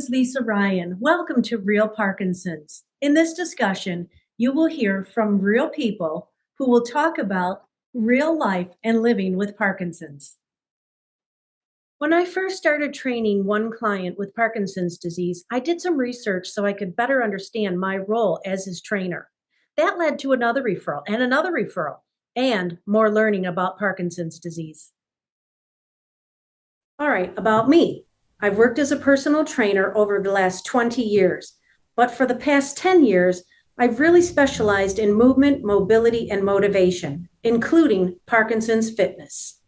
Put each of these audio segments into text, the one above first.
is Lisa Ryan. Welcome to Real Parkinson's. In this discussion, you will hear from real people who will talk about real life and living with Parkinson's. When I first started training one client with Parkinson's disease, I did some research so I could better understand my role as his trainer. That led to another referral, and more learning about Parkinson's disease. All right, about me. I've worked as a personal trainer over the last 20 years, but for the past 10 years, I've really specialized in movement, mobility, and motivation, including Parkinson's fitness.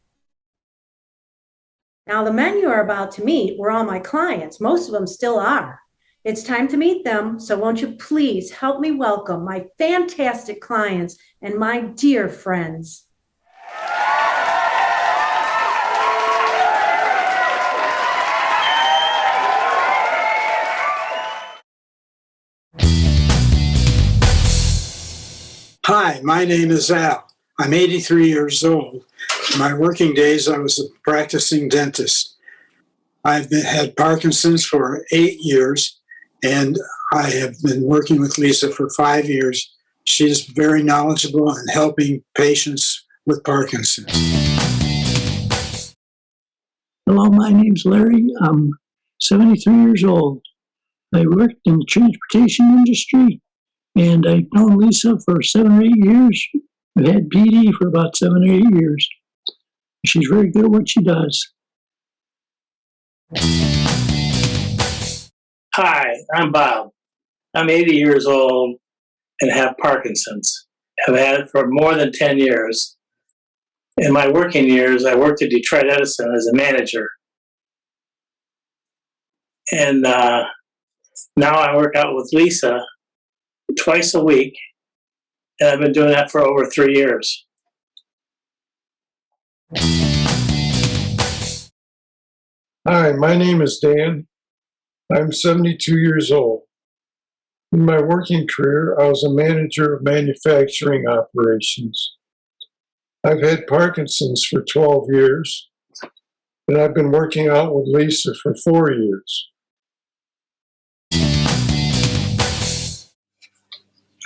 Now, the men you are about to meet were all my clients. Most of them still are. It's time to meet them, so won't you please help me welcome my fantastic clients and my dear friends. Hi, my name is Al. I'm 83 years old. In my working days, I was a practicing dentist. I've had Parkinson's for 8 years, and I have been working with Lisa for 5 years. She is very knowledgeable in helping patients with Parkinson's. Hello, my name's Larry. I'm 73 years old. I worked in the transportation industry, and I've known Lisa for 7 or 8 years. I've had PD for about 7 or 8 years. She's very good at what she does. Hi, I'm Bob. I'm 80 years old and have Parkinson's. I've had it for more than 10 years. In my working years, I worked at Detroit Edison as a manager. And now I work out with Lisa twice a week, and I've been doing that for over 3 years. Hi, my name is Dan. I'm 72 years old. In my working career, I was a manager of manufacturing operations. I've had Parkinson's for 12 years, and I've been working out with Lisa for 4 years.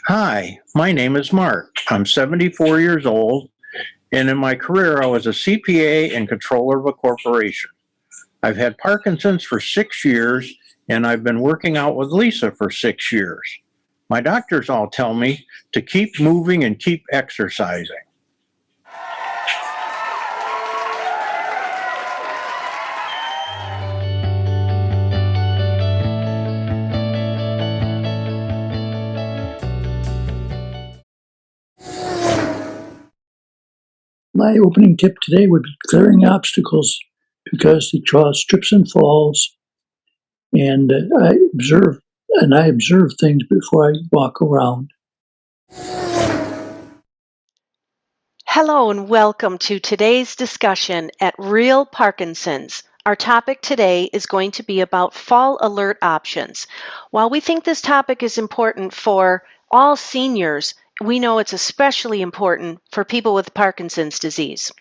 Hi, my name is Mark. I'm 74 years old, and in my career, I was a CPA and controller of a corporation. I've had Parkinson's for 6 years, and I've been working out with Lisa for 6 years. My doctors all tell me to keep moving and keep exercising. My opening tip today would be clearing obstacles because they cause trips and falls. And I observe things before I walk around. Hello and welcome to today's discussion at Real Parkinson's. Our topic today is going to be about fall alert options. While we think this topic is important for all seniors, we know it's especially important for people with Parkinson's disease.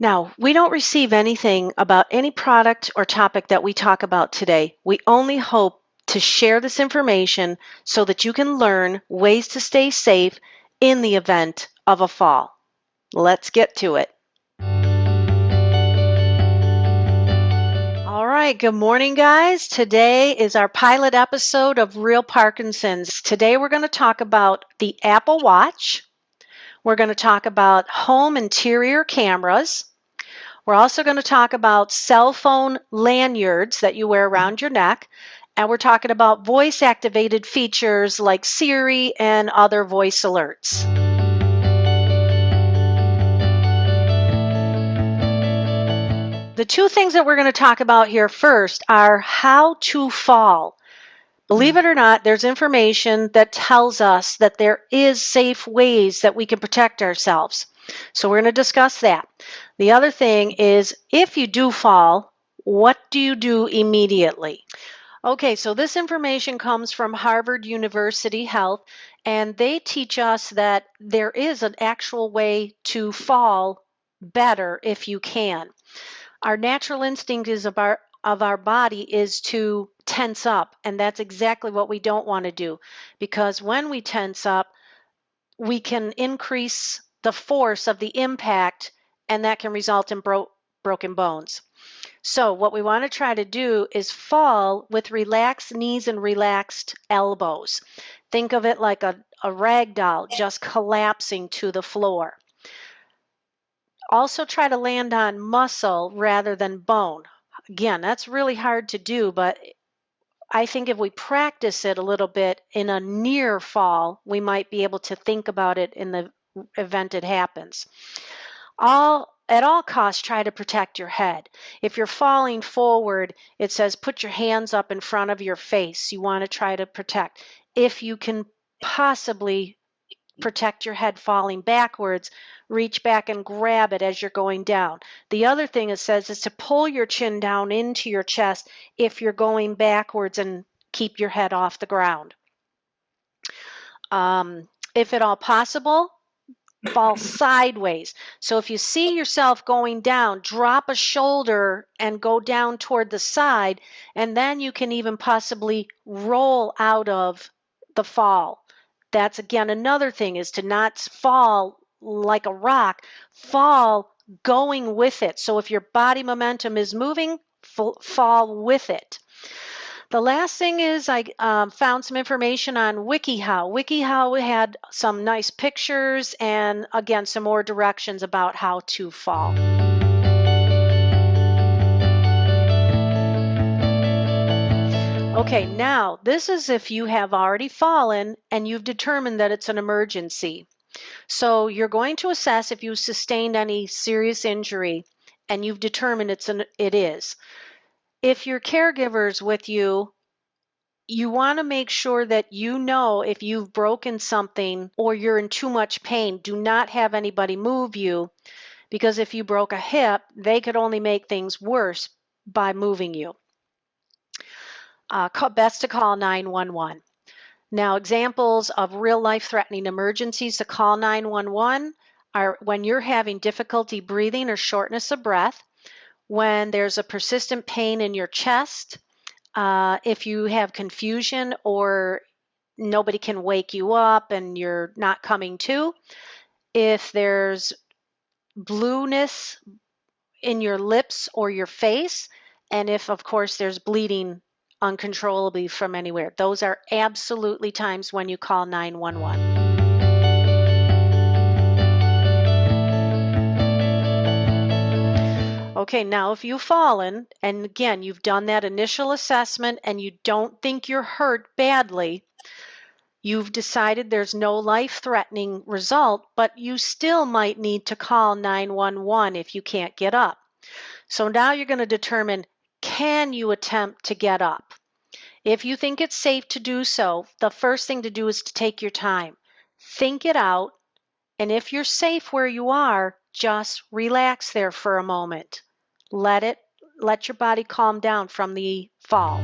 Now, we don't receive anything about any product or topic that we talk about today. We only hope to share this information so that you can learn ways to stay safe in the event of a fall. Let's get to it. All right, good morning, guys. Today is our pilot episode of Real Parkinson's. Today we're going to talk about the Apple Watch. We're going to talk about home interior cameras. We're also going to talk about cell phone lanyards that you wear around your neck. And we're talking about voice-activated features like Siri and other voice alerts. The two things that we're going to talk about here first are how to fall. Believe it or not, there's information that tells us that there is safe ways that we can protect ourselves. So we're going to discuss that. The other thing is, if you do fall, what do you do immediately? Okay, so this information comes from Harvard University Health, and they teach us that there is an actual way to fall better if you can. Our natural instinct of our body is to tense up, and that's exactly what we don't want to do, because when we tense up, we can increase the force of the impact, and that can result in broken bones. So what we want to try to do is fall with relaxed knees and relaxed elbows. Think of it like a rag doll just collapsing to the floor. Also try to land on muscle rather than bone. Again, that's really hard to do, but I think if we practice it a little bit in a near fall, we might be able to think about it in the event it happens. At all costs, try to protect your head. If you're falling forward, it says put your hands up in front of your face. You want to try to protect. If you can possibly protect your head falling backwards, reach back and grab it as you're going down. The other thing it says is to pull your chin down into your chest if you're going backwards and keep your head off the ground. If at all possible, fall sideways. So if you see yourself going down, drop a shoulder and go down toward the side, and then you can even possibly roll out of the fall. That's again another thing, is to not fall like a rock, fall going with it. So if your body momentum is moving, fall with it. The last thing is I found some information on WikiHow. WikiHow had some nice pictures and, again, some more directions about how to fall. Okay, now this is if you have already fallen and you've determined that it's an emergency. So you're going to assess if you sustained any serious injury and you've determined it is. If your caregiver's with you, you want to make sure that you know if you've broken something or you're in too much pain. Do not have anybody move you, because if you broke a hip, they could only make things worse by moving you. Best to call 911. Now, examples of real life-threatening emergencies to call 911 are when you're having difficulty breathing or shortness of breath, when there's a persistent pain in your chest, if you have confusion or nobody can wake you up and you're not coming to, if there's blueness in your lips or your face, and if, of course, there's bleeding uncontrollably from anywhere. Those are absolutely times when you call 911. Okay, now if you've fallen, and again, you've done that initial assessment and you don't think you're hurt badly, you've decided there's no life-threatening result, but you still might need to call 911 if you can't get up. So now you're going to determine, can you attempt to get up? If you think it's safe to do so, the first thing to do is to take your time. Think it out, and if you're safe where you are, just relax there for a moment. Let your body calm down from the fall.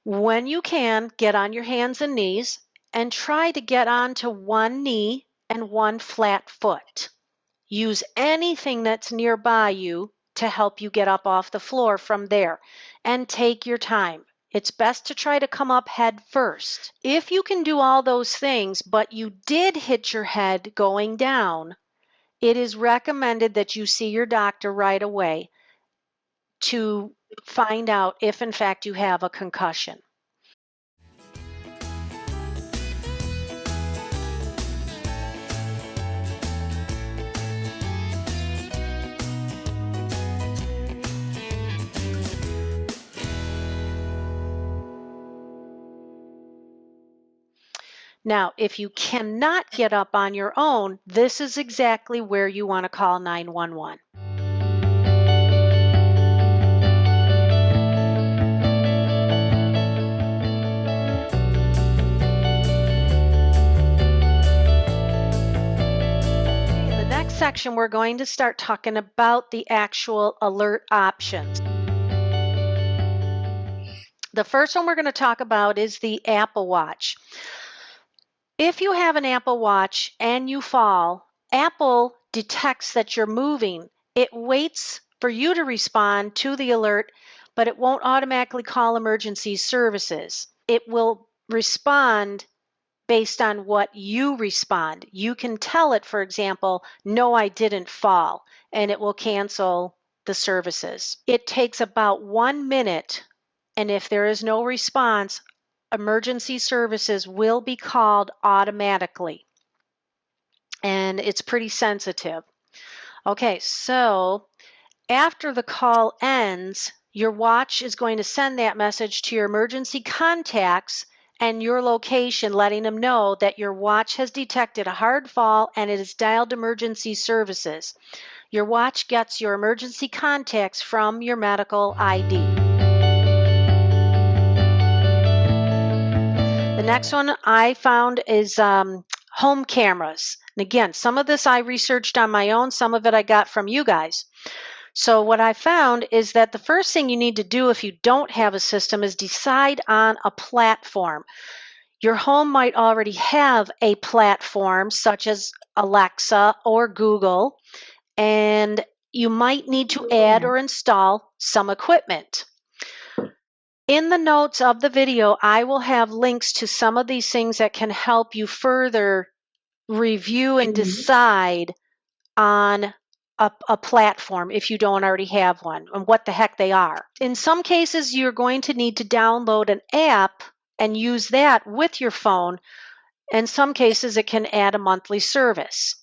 When you can, get on your hands and knees and try to get onto one knee and one flat foot. Use anything that's nearby you to help you get up off the floor from there, and take your time. It's best to try to come up head first. If you can do all those things, but you did hit your head going down, it is recommended that you see your doctor right away to find out if in fact you have a concussion. Now, if you cannot get up on your own, this is exactly where you want to call 911. In the next section, we're going to start talking about the actual alert options. The first one we're going to talk about is the Apple Watch. If you have an Apple Watch and you fall, Apple detects that you're moving. It waits for you to respond to the alert, but it won't automatically call emergency services. It will respond based on what you respond. You can tell it, for example, no, I didn't fall, and it will cancel the services. It takes about 1 minute, and if there is no response, emergency services will be called automatically. And it's pretty sensitive. Okay, so after the call ends, your watch is going to send that message to your emergency contacts and your location, letting them know that your watch has detected a hard fall and it has dialed emergency services. Your watch gets your emergency contacts from your medical ID. The next one I found is home cameras. And again, some of this I researched on my own, some of it I got from you guys. So what I found is that the first thing you need to do if you don't have a system is decide on a platform. Your home might already have a platform such as Alexa or Google, and you might need to add or install some equipment. In the notes of the video, I will have links to some of these things that can help you further review and decide on a platform if you don't already have one and what the heck they are. In some cases, you're going to need to download an app and use that with your phone. In some cases, it can add a monthly service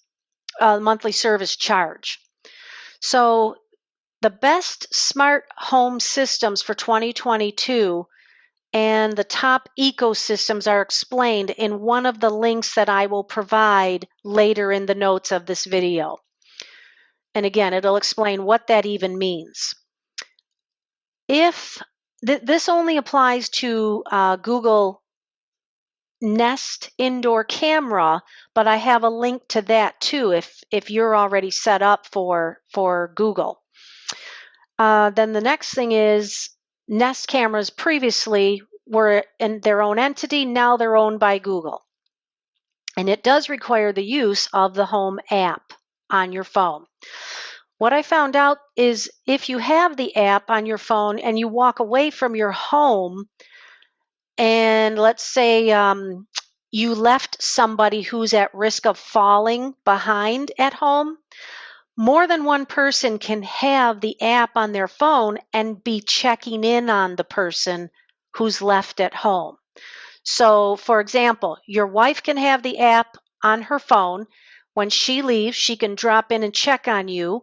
charge. So the best smart home systems for 2022 and the top ecosystems are explained in one of the links that I will provide later in the notes of this video. And again, it'll explain what that even means. If this only applies to Google Nest indoor camera, but I have a link to that too if you're already set up for Google. Then the next thing is Nest cameras previously were in their own entity, now they're owned by Google. And it does require the use of the Home app on your phone. What I found out is if you have the app on your phone and you walk away from your home, and let's say you left somebody who's at risk of falling behind at home, more than one person can have the app on their phone and be checking in on the person who's left at home. So, for example, your wife can have the app on her phone. When she leaves, she can drop in and check on you,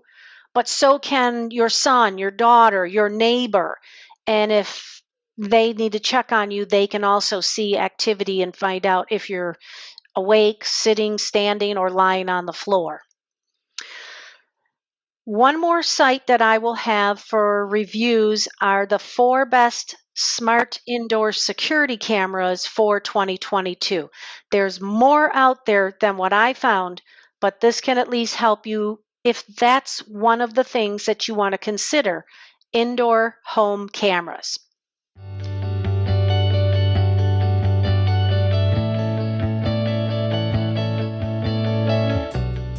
but so can your son, your daughter, your neighbor. And if they need to check on you, they can also see activity and find out if you're awake, sitting, standing, or lying on the floor. One more site that I will have for reviews are the 4 best smart indoor security cameras for 2022. There's more out there than what I found, but this can at least help you if that's one of the things that you want to consider, indoor home cameras.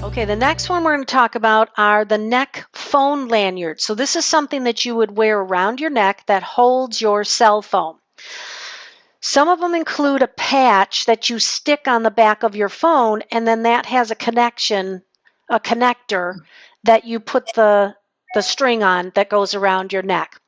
Okay, the next one we're going to talk about are the neck phone lanyards. So this is something that you would wear around your neck that holds your cell phone. Some of them include a patch that you stick on the back of your phone, and then that has a connector that you put the string on that goes around your neck.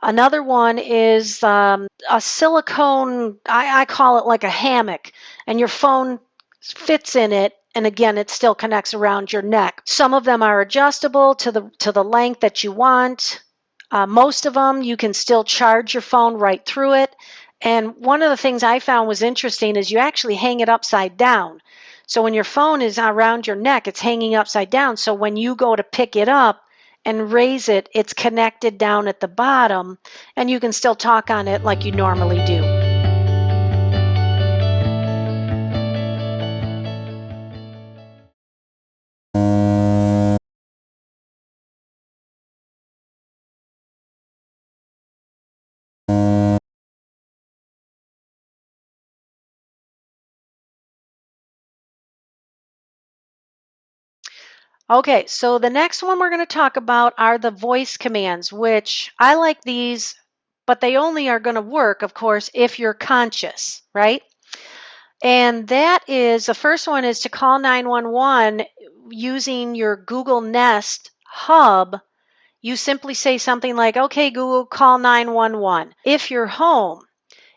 Another one is a silicone, I call it like a hammock, and your phone fits in it, and again, it still connects around your neck. Some of them are adjustable to the length that you want. Most of them, you can still charge your phone right through it. And one of the things I found was interesting is you actually hang it upside down. So when your phone is around your neck, it's hanging upside down. So when you go to pick it up and raise it, it's connected down at the bottom, and you can still talk on it like you normally do. Okay, so the next one we're going to talk about are the voice commands, which I like these, but they only are going to work, of course, if you're conscious, right? And that is, the first one is to call 911 using your Google Nest hub. You simply say something like, okay, Google, call 911. If you're home,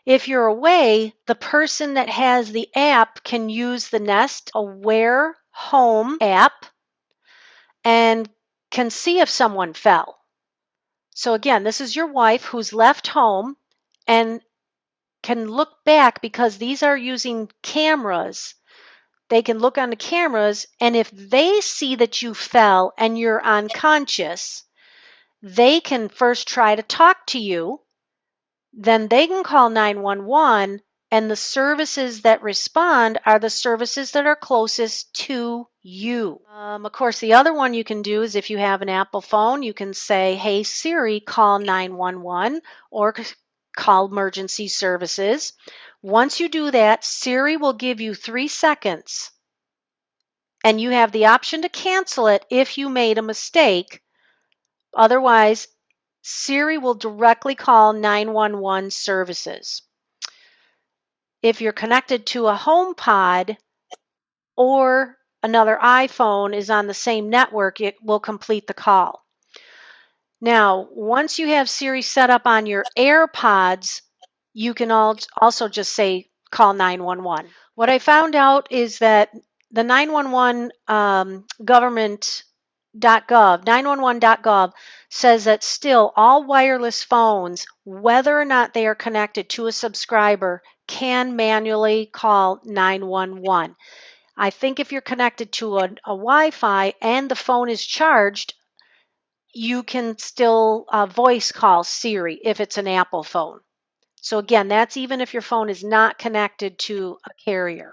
if you're away, the person that has the app can use the Nest Aware Home app and can see if someone fell. So again, this is your wife who's left home and can look back because these are using cameras. They can look on the cameras, and if they see that you fell and you're unconscious, they can first try to talk to you. Then they can call 911, and the services that respond are the services that are closest to you. Of course, the other one you can do is if you have an Apple phone, you can say, hey, Siri, call 911 or call emergency services. Once you do that, Siri will give you 3 seconds, and you have the option to cancel it if you made a mistake. Otherwise, Siri will directly call 911 services. If you're connected to a HomePod or another iPhone is on the same network, it will complete the call. Now, once you have Siri set up on your AirPods, you can also just say call 911. What I found out is that the 911 government.gov, 911.gov says that still all wireless phones, whether or not they are connected to a subscriber, can manually call 911. I think if you're connected to a Wi-Fi and the phone is charged, you can still voice call Siri if it's an Apple phone. So again, that's even if your phone is not connected to a carrier.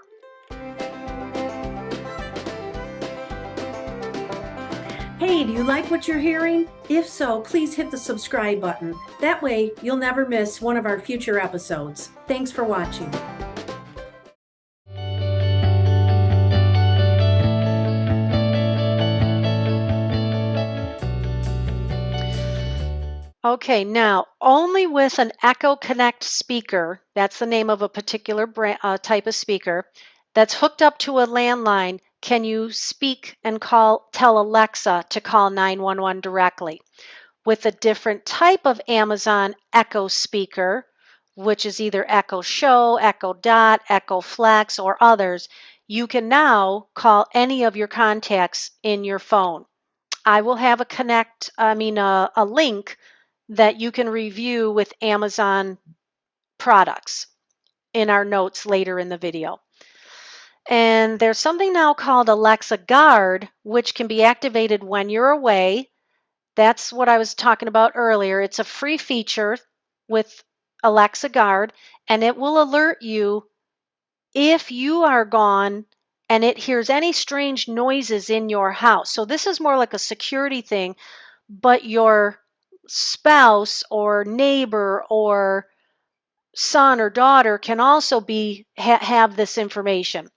Hey, do you like what you're hearing? If so, please hit the subscribe button. That way, you'll never miss one of our future episodes. Thanks for watching. Okay, now only with an Echo Connect speaker, that's the name of a particular type of speaker, that's hooked up to a landline, can you speak and tell Alexa to call 911 directly. With a different type of Amazon Echo speaker, which is either Echo Show, Echo Dot, Echo Flex, or others, you can now call any of your contacts in your phone. I will have a link that you can review with Amazon products in our notes later in the video. And there's something now called Alexa Guard, which can be activated when you're away. That's what I was talking about earlier. It's a free feature with Alexa Guard, and it will alert you if you are gone and it hears any strange noises in your house. So this is more like a security thing, but your spouse or neighbor or son or daughter can also have this information.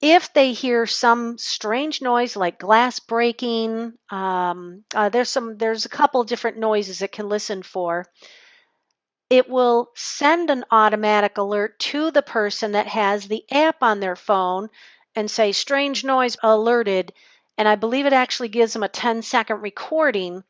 If they hear some strange noise like glass breaking, there's a couple different noises it can listen for. It will send an automatic alert to the person that has the app on their phone and say strange noise alerted, and I believe it actually gives them a 10-second recording.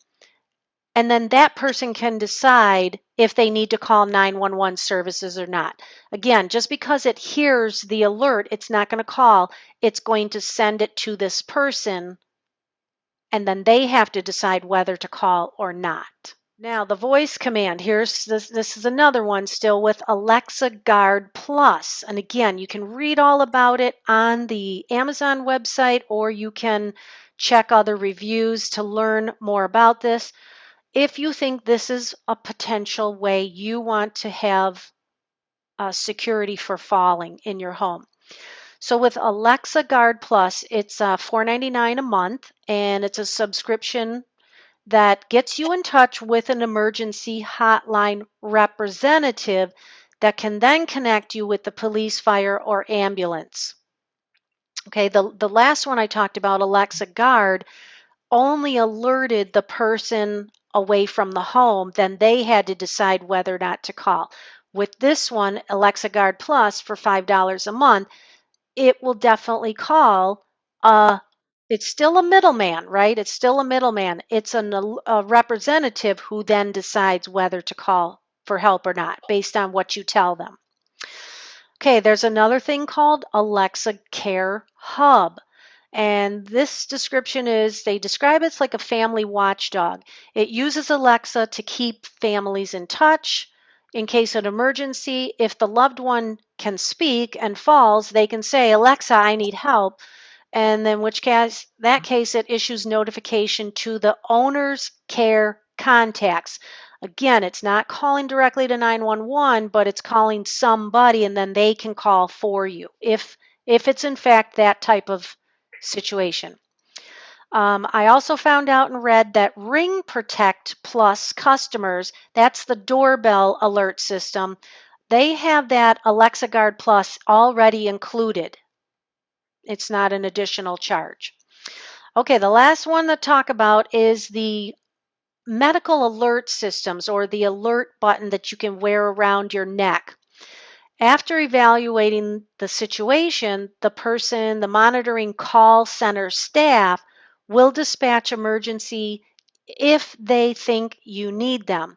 And then that person can decide if they need to call 911 services or not. Again, just because it hears the alert, it's not going to call. It's going to send it to this person, and then they have to decide whether to call or not. Now, the voice command, this is another one still with Alexa Guard Plus. And again, you can read all about it on the Amazon website, or you can check other reviews to learn more about this. If you think this is a potential way you want to have security for falling in your home. So with Alexa Guard Plus, it's $4.99 a month, and it's a subscription that gets you in touch with an emergency hotline representative that can then connect you with the police, fire, or ambulance. Okay, the last one I talked about, Alexa Guard, only alerted the person away from the home, then they had to decide whether or not to call. With this one, Alexa Guard Plus, for $5 a month, it will definitely call. It's still a middleman, right? It's still a middleman. It's a representative who then decides whether to call for help or not based on what you tell them. Okay, there's another thing called Alexa Care Hub. And this description is, they describe it's like a family watchdog. It uses Alexa to keep families in touch. In case of an emergency, if the loved one can speak and falls, they can say, Alexa, I need help. And then that case, it issues notification to the owner's care contacts. Again, it's not calling directly to 911, but it's calling somebody, and then they can call for you if it's in fact that type of situation. I also found out and read that Ring Protect Plus customers, that's the doorbell alert system, they have that Alexa Guard Plus already included. It's not an additional charge. Okay, the last one to talk about is the medical alert systems, or the alert button that you can wear around your neck. After evaluating the situation, the monitoring call center staff will dispatch emergency if they think you need them.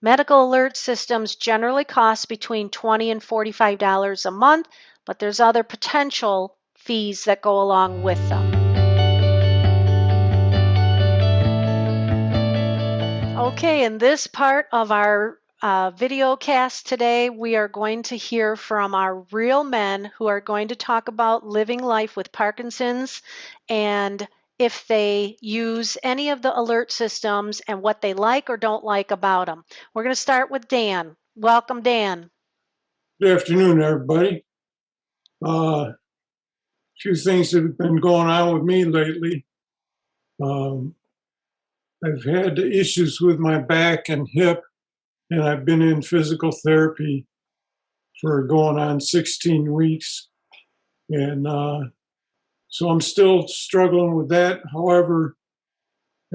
Medical alert systems generally cost between $20 and $45 a month, but there's other potential fees that go along with them. Okay, in this part of our video cast today, we are going to hear from our real men who are going to talk about living life with Parkinson's and if they use any of the alert systems and what they like or don't like about them. We're going to start with Dan. Welcome, Dan. Good afternoon, everybody. A few things that have been going on with me lately. I've had issues with my back and hip, and I've been in physical therapy for going on 16 weeks. And so I'm still struggling with that. However,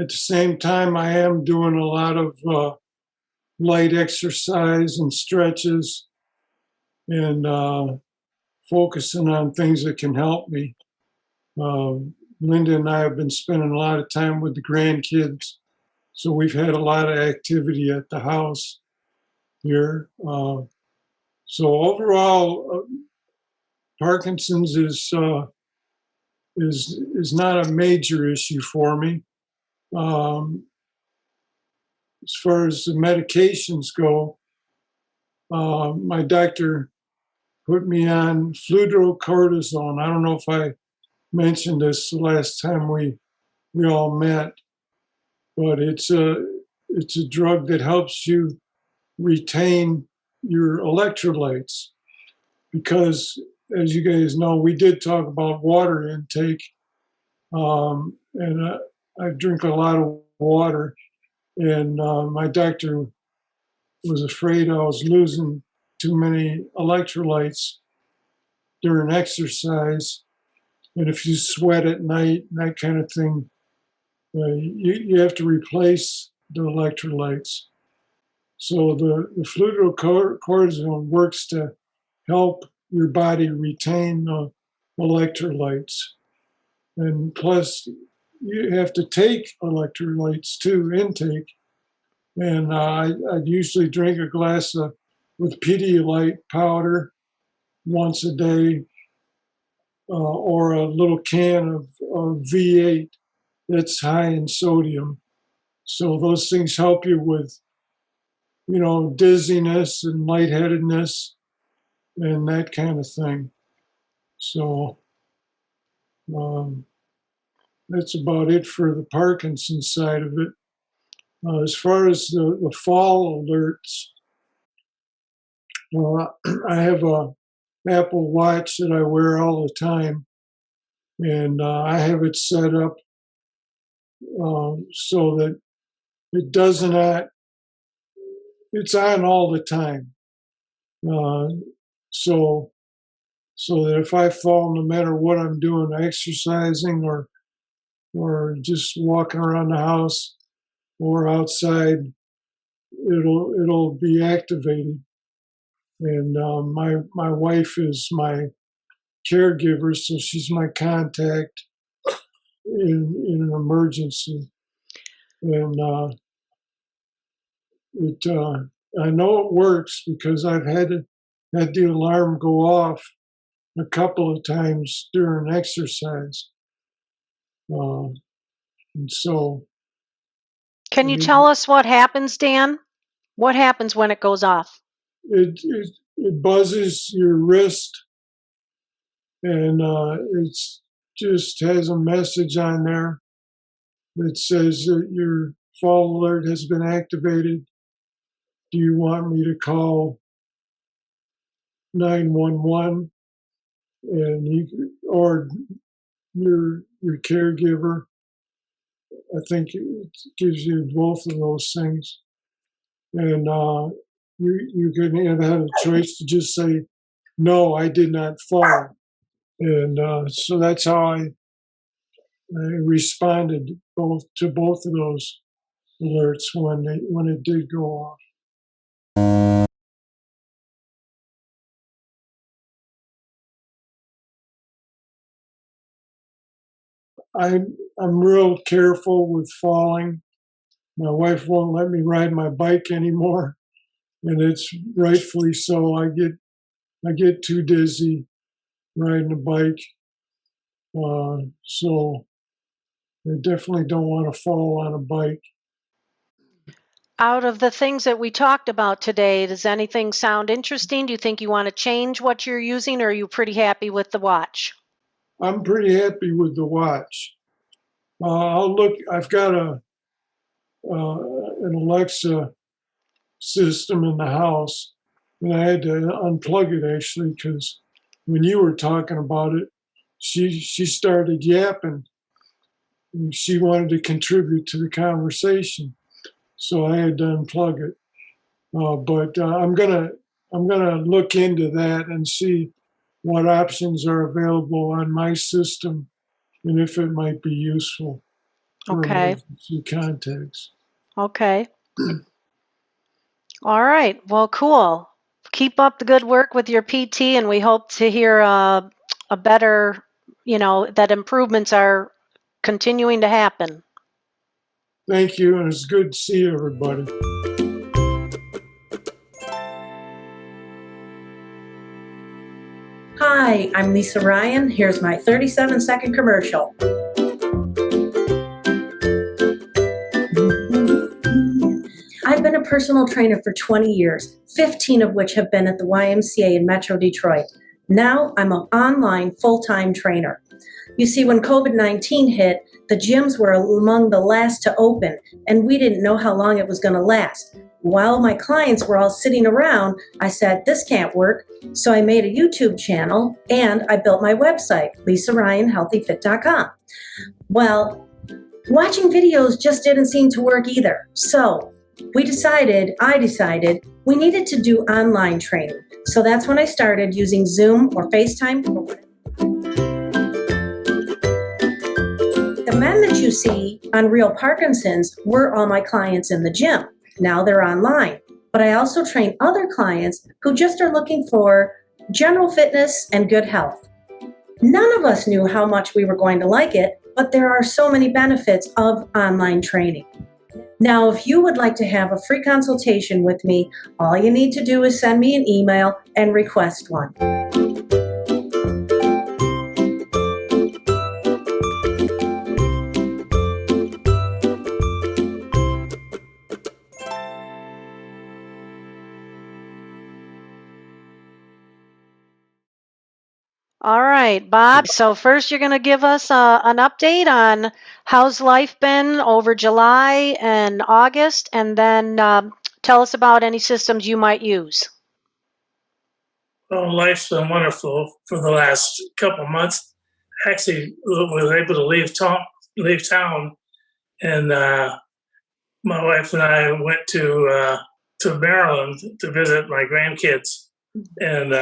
at the same time, I am doing a lot of light exercise and stretches and focusing on things that can help me. Linda and I have been spending a lot of time with the grandkids, so we've had a lot of activity at the house here. So overall, Parkinson's is not a major issue for me. As far as the medications go, my doctor put me on fludrocortisone. I don't know if I mentioned this the last time we all met, but it's a drug that helps you retain your electrolytes, because as you guys know, we did talk about water intake, and I drink a lot of water, and my doctor was afraid I was losing too many electrolytes during exercise, and if you sweat at night and that kind of thing, you have to replace the electrolytes. So the fludrocortisone works to help your body retain the electrolytes. And plus, you have to take electrolytes too, intake. And I usually drink a glass with Pedialyte powder once a day, or a little can of V8 that's high in sodium. So those things help you with, dizziness and lightheadedness and that kind of thing. So that's about it for the Parkinson's side of it. As far as the fall alerts, I have a Apple Watch that I wear all the time, and I have it set up so that it does not, it's on all the time. So so that if I fall, no matter what I'm doing, exercising or just walking around the house or outside, it'll be activated. And my wife is my caregiver, so she's my contact in an emergency. And I know it works because I've had the alarm go off a couple of times during exercise. And so, Can you tell us what happens, Dan? What happens when it goes off? it buzzes your wrist, and it just has a message on there that says that your fall alert has been activated. Do you want me to call 911? And or your caregiver. I think it gives you both of those things, and you can have a choice to just say, "No, I did not fall," and so that's how I responded to both of those alerts when it did go off. I'm real careful with falling. My wife won't let me ride my bike anymore, and it's rightfully so. I get too dizzy riding a bike, so I definitely don't want to fall on a bike. Out of the things that we talked about today, does anything sound interesting? Do you think you want to change what you're using, or are you pretty happy with the watch? I'm pretty happy with the watch. I'll look. I've got an Alexa system in the house, and I had to unplug it actually because when you were talking about it, she started yapping. And she wanted to contribute to the conversation, so I had to unplug it. But I'm gonna look into that and see what options are available on my system and if it might be useful for Okay. emergency contacts. Okay. All right. Well, cool. Keep up the good work with your PT, and we hope to hear a better, that improvements are continuing to happen. Thank you, and it's good to see everybody. Hi, I'm Lisa Ryan. Here's my 37-second commercial. I've been a personal trainer for 20 years, 15 of which have been at the YMCA in Metro Detroit. Now I'm an online full-time trainer. You see, when COVID-19 hit, the gyms were among the last to open, and we didn't know how long it was going to last. While my clients were all sitting around, I said, this can't work. So I made a YouTube channel, and I built my website, LisaRyanHealthyFit.com. Well, watching videos just didn't seem to work either. So I decided we needed to do online training. So that's when I started using Zoom or FaceTime. The men that you see on Real Parkinson's were all my clients in the gym. Now they're online. But I also train other clients who just are looking for general fitness and good health. None of us knew how much we were going to like it, but there are so many benefits of online training. Now, if you would like to have a free consultation with me, all you need to do is send me an email and request one. All right, Bob. So first you're going to give us an update on how's life been over July and August, and then tell us about any systems you might use. Well, life's been wonderful for the last couple of months. Actually, we were able to leave town, and my wife and I went to Maryland to visit my grandkids, and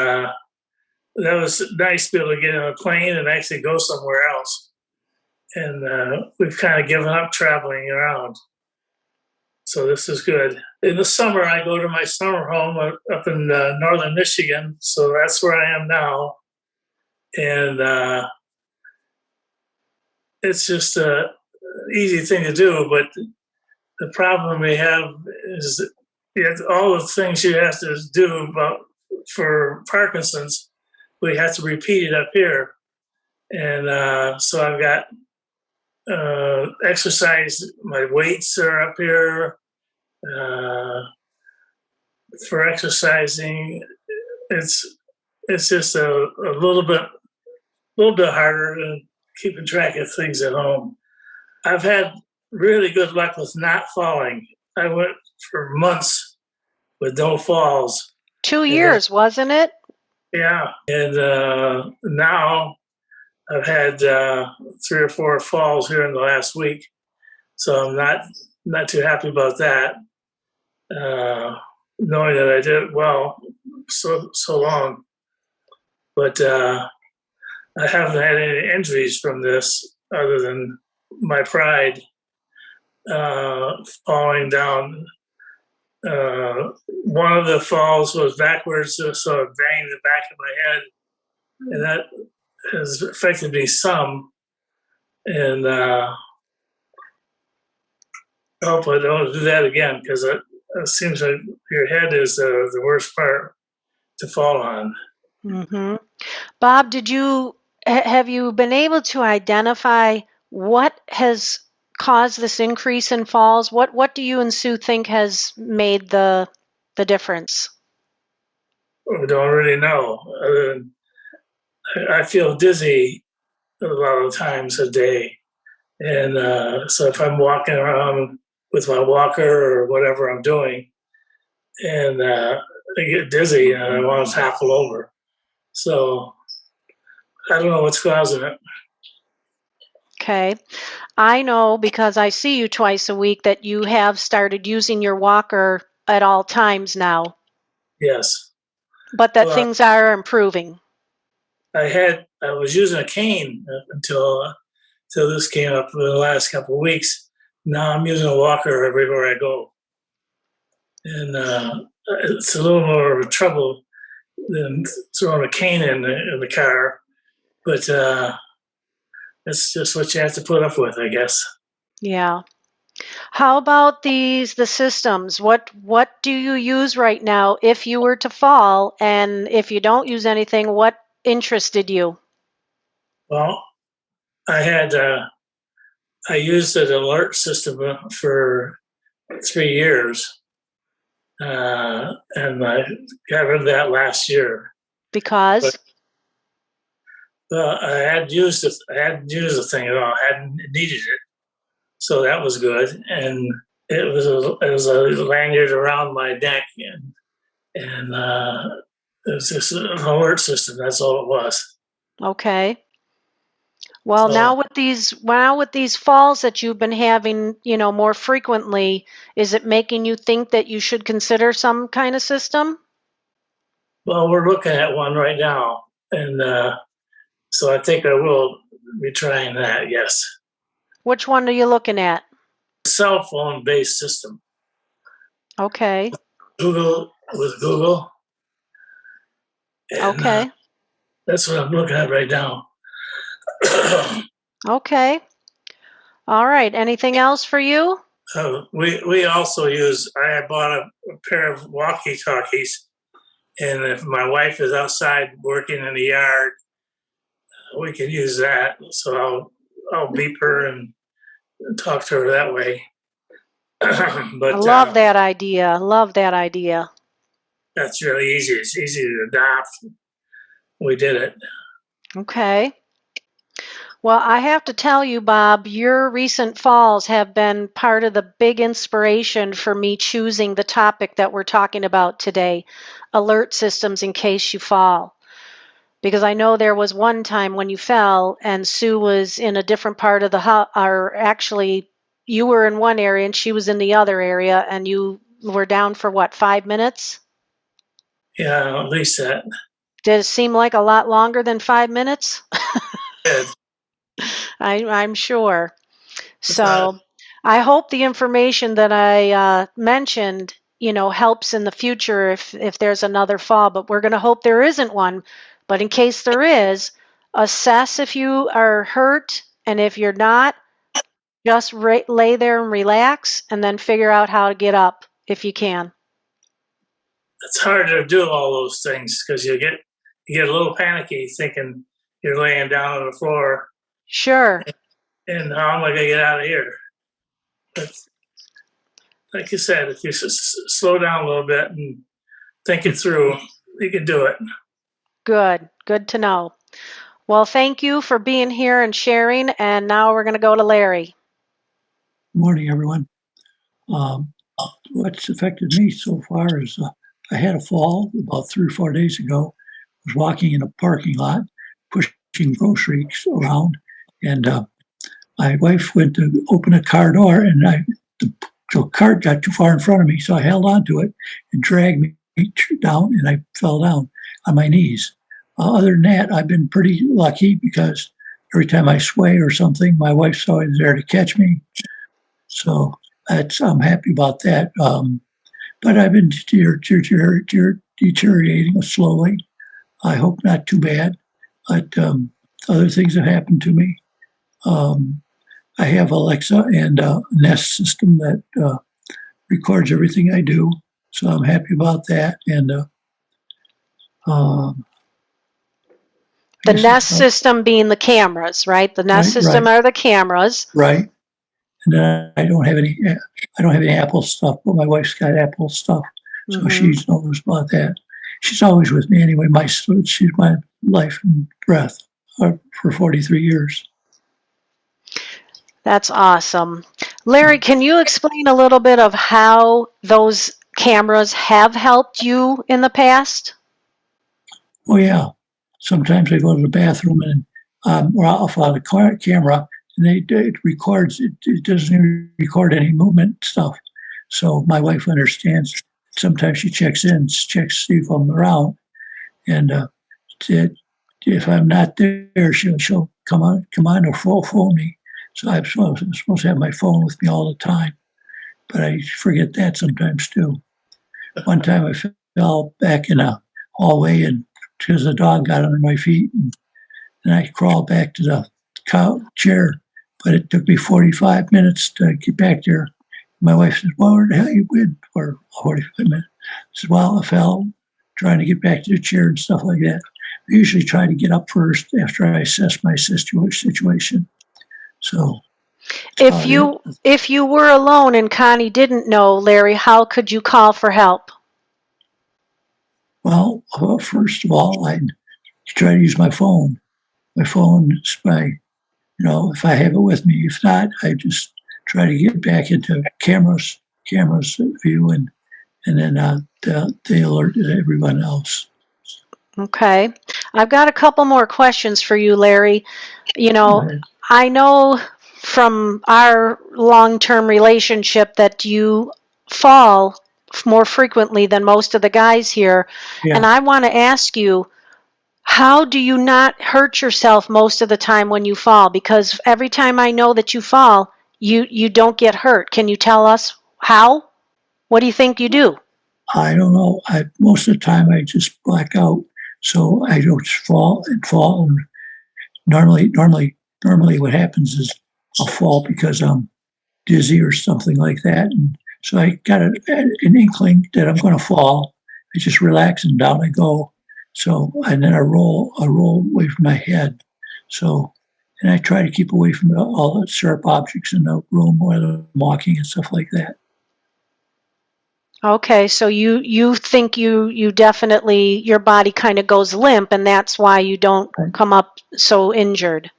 that was nice to be able to get on a plane and actually go somewhere else. And we've kind of given up traveling around. So this is good. In the summer, I go to my summer home up in northern Michigan. So that's where I am now. And it's just an easy thing to do. But the problem we have is that all the things you have to do for Parkinson's, we have to repeat it up here. And so I've got exercise, my weights are up here. For exercising, it's just a little bit harder than keeping track of things at home. I've had really good luck with not falling. I went for months with no falls. 2 years, wasn't it? Yeah, and now I've had 3 or 4 falls here in the last week, so I'm not too happy about that. Knowing that I did well so long, but I haven't had any injuries from this other than my pride falling down. One of the falls was backwards, so it banged the back of my head, and that has affected me some. And I hope I don't do that again, because it seems like your head is the worst part to fall on. Mm-hmm. Bob, have you been able to identify what has caused this increase in falls? What do you and Sue think has made the difference? We don't really know. I feel dizzy a lot of times a day, and so if I'm walking around with my walker or whatever I'm doing, and I get dizzy and I want to topple over. So I don't know what's causing it. Okay. I know because I see you twice a week that you have started using your walker at all times now, Yes. but that Well, things are improving. I was using a cane until this came up in the last couple of weeks. Now I'm using a walker everywhere I go, and it's a little more trouble than throwing a cane in the car, but it's just what you have to put up with, I guess. Yeah. How about the systems? What do you use right now if you were to fall? And if you don't use anything, what interested you? Well, I used an alert system for 3 years, and I got rid of that last year. Because? Well, I hadn't used the thing at all. I hadn't needed it, so that was good. And it was a lanyard around my neck, and it was just an alert system. That's all it was. Okay. Well, So, now with these falls that you've been having, more frequently, is it making you think that you should consider some kind of system? well, we're looking at one right now, and so I think I will be trying that. Yes, Which one are you looking at? cell phone based system. Okay. Google. And, Okay. that's what I'm looking at right now. Okay. All right. Anything else for you? We also use. I had bought a pair of walkie talkies, and if my wife is outside working in the yard, we can use that. So I'll beep her and talk to her that way. But I love that idea. Love that idea. that's really easy. It's easy to adopt. We did it. Okay. Well, I have to tell you, Bob, your recent falls have been part of the big inspiration for me choosing the topic that we're talking about today, alert systems in case you fall. Because I know there was one time when you fell and Sue was in a different part of the house, or actually you were in one area and she was in the other area, and you were down for what, 5 minutes? Yeah, at least that. Did it seem like a lot longer than 5 minutes? Good. I'm sure. It's not- So I hope the information that I mentioned, helps in the future if there's another fall. But we're going to hope there isn't one. But in case there is, assess if you are hurt, and if you're not, just lay there and relax, and then figure out how to get up if you can. it's hard to do all those things because you get a little panicky thinking you're laying down on the floor Sure. and how am I going to get out of here? But like you said, if you slow down a little bit and think it through, you can do it. Good. Good to know. Well, thank you for being here and sharing. And now we're going to go to Larry. Morning, everyone. What's affected me so far is I had a fall about 3 or 4 days ago. I was walking in a parking lot, pushing groceries around, and my wife went to open a car door, and the cart got too far in front of me, so I held on to it and dragged me down, and I fell down on my knees. Other than that, I've been pretty lucky because every time I sway or something, my wife's always there to catch me. So I'm happy about that. But I've been deteriorating slowly. I hope not too bad. But other things have happened to me. I have Alexa and a Nest system that records everything I do. So I'm happy about that. And The Nest system being the cameras, right? The Nest system are the cameras. Right. And then I don't have any Apple stuff, but my wife's got Apple stuff, so she knows about that. She's always with me anyway. She's my life and breath for 43 years. That's awesome. Larry, can you explain a little bit of how those cameras have helped you in the past? Oh yeah. Sometimes I go to the bathroom and or off on the camera, and it records. It doesn't even record any movement stuff. So my wife understands. Sometimes she checks to see if I'm around, and if I'm not there, she'll come on or phone me. So I'm supposed to have my phone with me all the time, but I forget that sometimes too. One time I fell back in a hallway, and because the dog got under my feet, and I crawled back to the chair, but it took me 45 minutes to get back there. My wife said, "Well, where the hell you been for 45 minutes?" I said, "Well, I fell trying to get back to the chair and stuff like that." I usually try to get up first after I assess my situation. So, if you were alone and Connie didn't know, Larry, how could you call for help? Well, first of all, I try to use my phone. My phone is if I have it with me. If not, I just try to get back into cameras view, and then they alert everyone else. Okay. I've got a couple more questions for you, Larry. I know from our long-term relationship that you fall more frequently than most of the guys here. Yeah. And I want to ask you, how do you not hurt yourself most of the time when you fall? Because every time I know that you fall, you don't get hurt. Can you tell us how? What do you think you do? I don't know. Most of the time I just black out, so I don't fall. And normally what happens is I'll fall because I'm dizzy or something like that, and so I got an inkling that I'm going to fall. I just relax and down I go. So, and then I roll away from my head. So, and I try to keep away from all the sharp objects in the room while I'm walking and stuff like that. Okay, so you think you definitely, your body kind of goes limp, and that's why you don't come up so injured.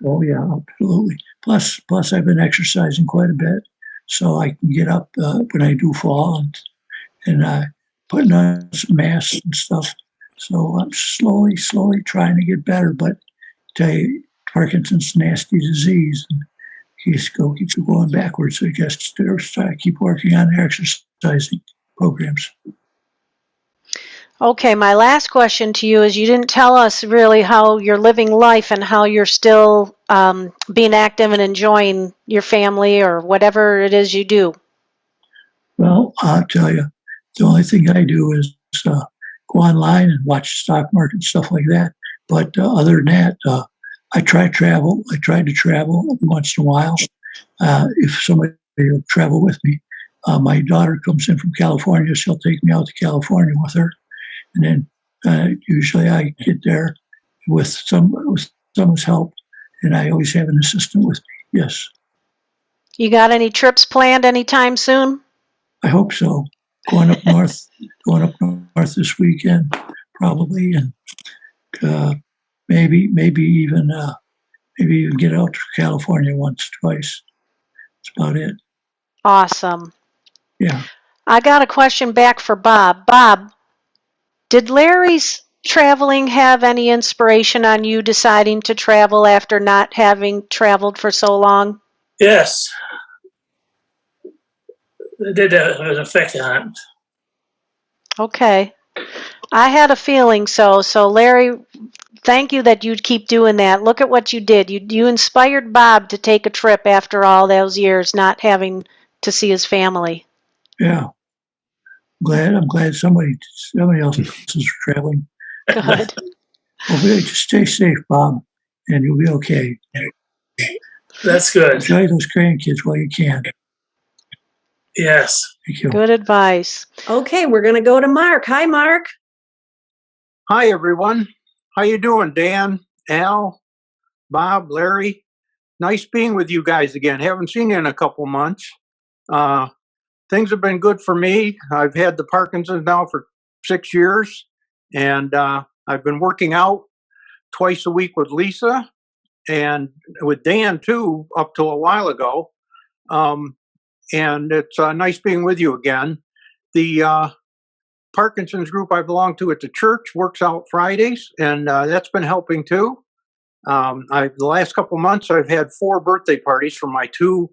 Oh yeah, absolutely. Plus I've been exercising quite a bit, so I can get up when I do fall, and putting on some masks and stuff. So I'm slowly trying to get better. But tell you, Parkinson's a nasty disease, and keeps going backwards. So I guess try to keep working on the exercising programs. Okay, my last question to you is you didn't tell us really how you're living life and how you're still being active and enjoying your family or whatever it is you do. Well, I'll tell you, the only thing I do is go online and watch stock market and stuff like that. But other than that, I try to travel. I try to travel every once in a while. If somebody will travel with me, my daughter comes in from California. She'll take me out to California with her, and then usually I get there with someone's help, and I always have an assistant with me. Yes, You got any trips planned anytime soon? I hope so. Going up north, going up north this weekend, probably, and maybe even get out to California once, twice. That's about it. Awesome. Yeah. I got a question back for Bob. Bob, did Larry's traveling have any inspiration on you deciding to travel after not having traveled for so long? Yes, it did have an effect on it. Okay. I had a feeling so. So Larry, thank you that you'd keep doing that. Look at what you did. You inspired Bob to take a trip after all those years not having to see his family. Yeah. I'm glad somebody else is traveling. Good. Well, just stay safe, Bob, and you'll be okay. That's good. Enjoy those grandkids while you can. Yes. Thank you. Good advice. Okay, we're going to go to Mark. Hi, Mark. Hi, everyone. How you doing, Dan, Al, Bob, Larry? Nice being with you guys again. Haven't seen you in a couple months. Things have been good for me. I've had the Parkinson's now for 6 years, and I've been working out twice a week with Lisa and with Dan too, up till a while ago. And it's nice being with you again. The Parkinson's group I belong to at the church works out Fridays, and that's been helping too. The last couple months, I've had 4 birthday parties for my 2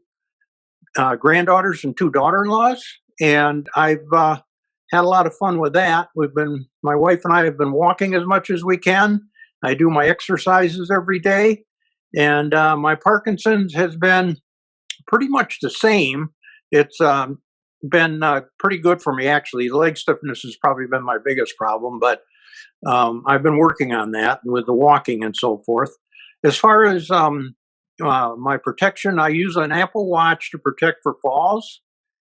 granddaughters and 2 daughter-in-laws, and I've had a lot of fun with that. My wife and I have been walking as much as we can. I do my exercises every day, and my Parkinson's has been pretty much the same. It's been pretty good for me, actually. Leg stiffness has probably been my biggest problem, but I've been working on that with the walking and so forth. As far as my protection, I use an Apple Watch to protect for falls.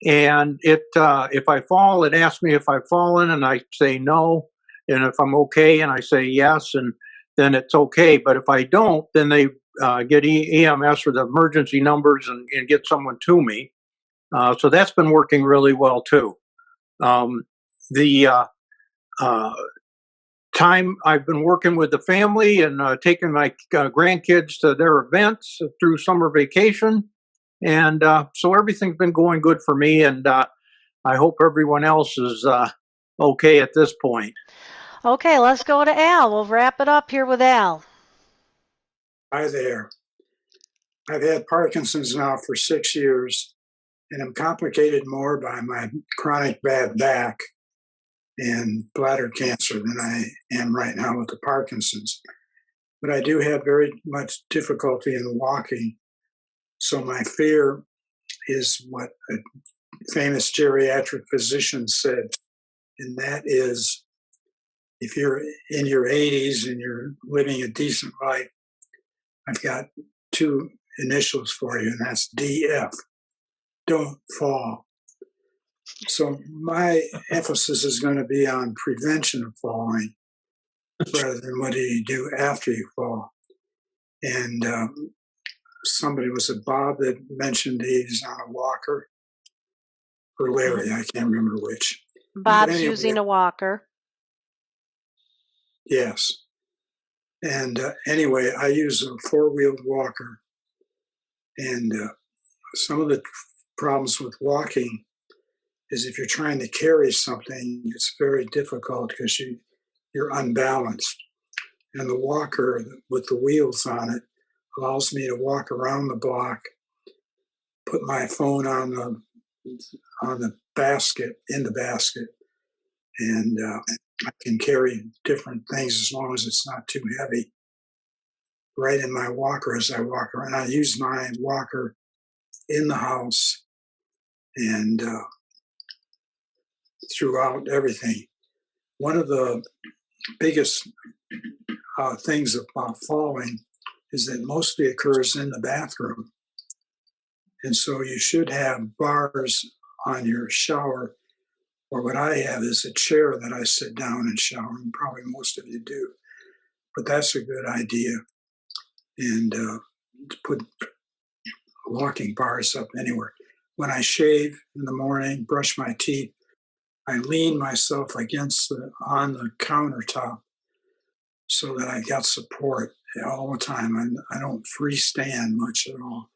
And if I fall, it asks me if I've fallen, and I say no. And if I'm okay, and I say yes, and then it's okay. But if I don't, then they get EMS or the emergency numbers and get someone to me. So that's been working really well too. The time I've been working with the family and taking my grandkids to their events through summer vacation. And so everything's been going good for me, and I hope everyone else is okay at this point. Okay, let's go to Al. We'll wrap it up here with Al. Hi there. I've had Parkinson's now for 6 years, and I'm complicated more by my chronic bad back and bladder cancer than I am right now with the Parkinson's. But I do have very much difficulty in walking. So my fear is what a famous geriatric physician said, and that is if you're in your 80s and you're living a decent life, I've got 2 initials for you, and that's DF. Don't fall. So my emphasis is going to be on prevention of falling rather than what do you do after you fall. And was it Bob that mentioned he's on a walker? Or Larry, I can't remember which. Bob's anyway, using a walker. Yes. And anyway, I use a 4-wheeled walker. And some of the problems with walking is if you're trying to carry something, it's very difficult because you're unbalanced. And the walker with the wheels on it allows me to walk around the block, put my phone on the basket, in the basket, and I can carry different things as long as it's not too heavy. Right in my walker as I walk around. I use my walker in the house and throughout everything. One of the biggest things about falling is that mostly occurs in the bathroom. And so you should have bars on your shower, or what I have is a chair that I sit down and shower, and probably most of you do. But that's a good idea. And to put walking bars up anywhere. When I shave in the morning, brush my teeth, I lean myself on the countertop so that I got support all the time. I don't freestand much at all.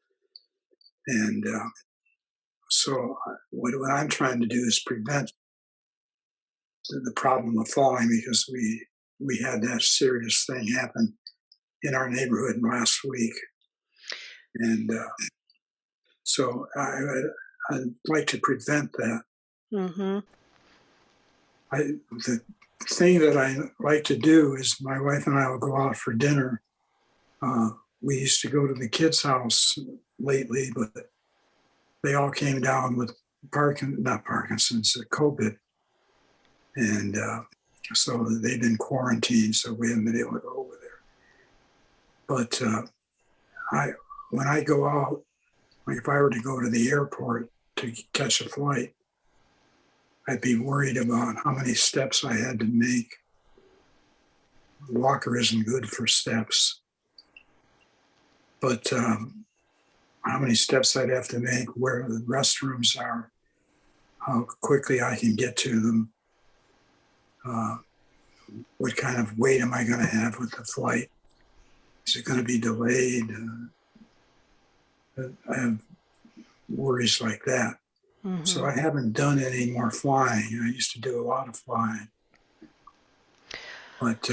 And so what I'm trying to do is prevent the problem of falling, because we had that serious thing happen in our neighborhood last week. And so I'd like to prevent that. Mm-hmm. The thing that I like to do is my wife and I will go out for dinner. We used to go to the kids' house lately, but they all came down with not Parkinson's, COVID. And so they've been quarantined, so we haven't been able to go over there. But when I go out, like if I were to go to the airport to catch a flight, I'd be worried about how many steps I had to make. The walker isn't good for steps. But how many steps I'd have to make, where the restrooms are, how quickly I can get to them, what kind of weight am I going to have with the flight? Is it going to be delayed? I have worries like that. Mm-hmm. So I haven't done any more flying. I used to do a lot of flying. But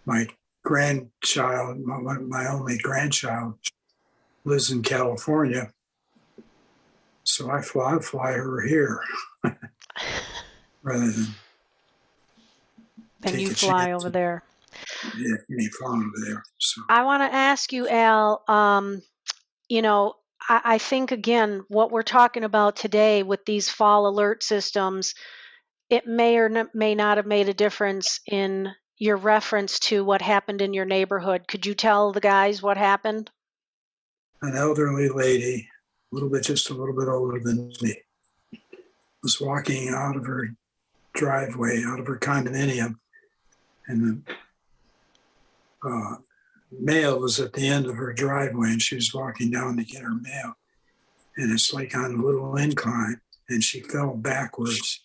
my grandchild, my only grandchild, lives in California. So I fly her here rather than And you take a fly chance over there. Yeah, me flying over there. So I want to ask you, Al, I think, again, what we're talking about today with these fall alert systems, it may or may not have made a difference in your reference to what happened in your neighborhood. Could you tell the guys what happened? an elderly lady, just a little bit older than me, was walking out of her driveway, out of her condominium, and the mail was at the end of her driveway, and she was walking down to get her mail. And it's like on a little incline, and she fell backwards,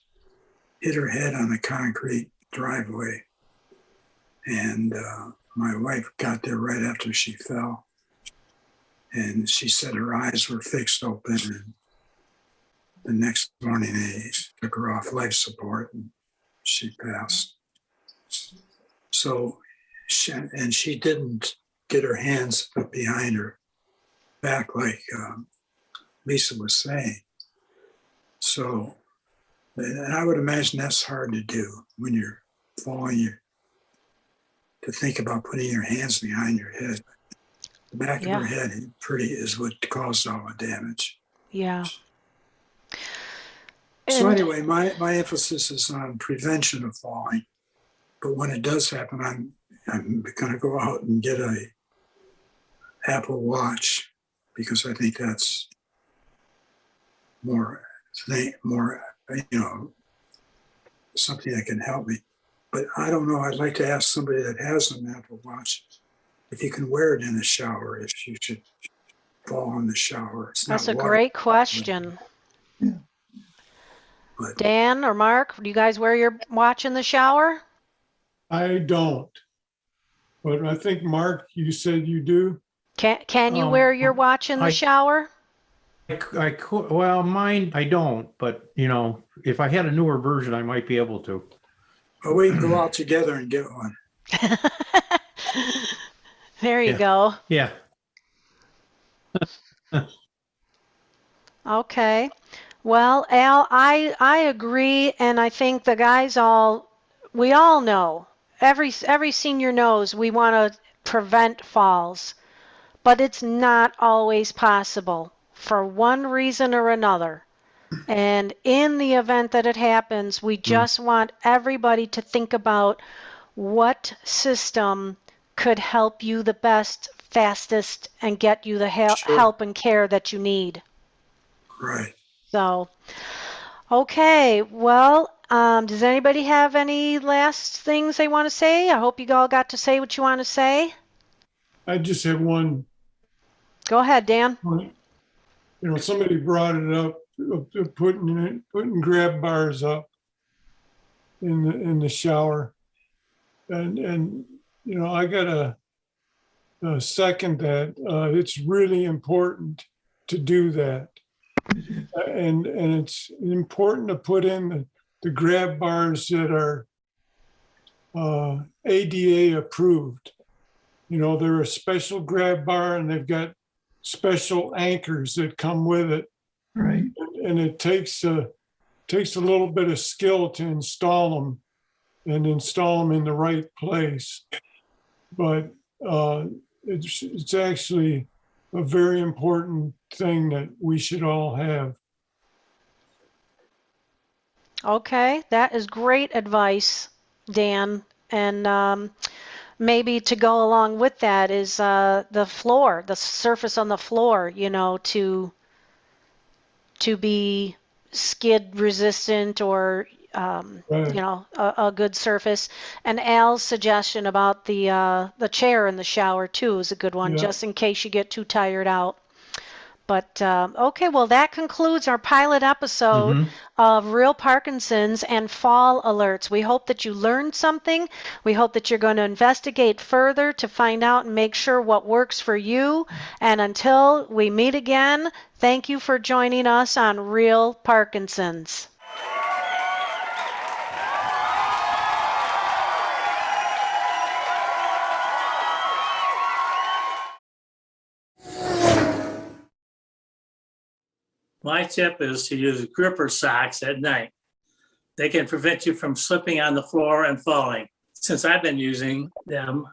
hit her head on the concrete driveway. And my wife got there right after she fell. And she said her eyes were fixed open. And the next morning, they took her off life support, and she passed. So, she didn't get her hands up behind her back like Lisa was saying. So, and I would imagine that's hard to do when you're falling. To think about putting your hands behind your head. The back of her head is what caused all the damage. Yeah. So anyway, my emphasis is on prevention of falling. But when it does happen, I'm going to go out and get a Apple Watch, because I think that's more something that can help me. But I don't know. I'd like to ask somebody that has an Apple Watch if you can wear it in the shower, if you should fall in the shower. That's a great question. But Dan or Mark, do you guys wear your watch in the shower? I don't. But I think, Mark, you said you do? Can you wear your watch in the shower? I could, well, mine, I don't, but if I had a newer version, I might be able to. Well, we can go out together and get one. There you go. Yeah. Okay. Well, Al, I agree, and I think the guys we all know, every senior knows we want to prevent falls, but it's not always possible for one reason or another. And in the event that it happens, we just want everybody to think about what system could help you the best, fastest, and get you the Sure. help and care that you need. Right. So, okay, well, does anybody have any last things they want to say? I hope you all got to say what you want to say. I just have one Go ahead, Dan. point. Somebody brought it up, putting grab bars up in the shower, and I got a second that it's really important to do that, and it's important to put in the grab bars that are ADA approved. They're a special grab bar, and they've got special anchors that come with it. Right. And it takes a little bit of skill to install them and install them in the right place. But it's actually a very important thing that we should all have. Okay, that is great advice, Dan. And maybe to go along with that is the floor, the surface on the floor, to be skid resistant or Right. a good surface. And Al's suggestion about the chair in the shower too is a good one, Yeah. just in case you get too tired out. But okay, well, that concludes our pilot episode of Real Parkinson's and Fall Alerts. We hope that you learned something. We hope that you're going to investigate further to find out and make sure what works for you. And until we meet again, thank you for joining us on Real Parkinson's. My tip is to use gripper socks at night. They can prevent you from slipping on the floor and falling. Since I've been using them,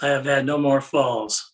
I have had no more falls.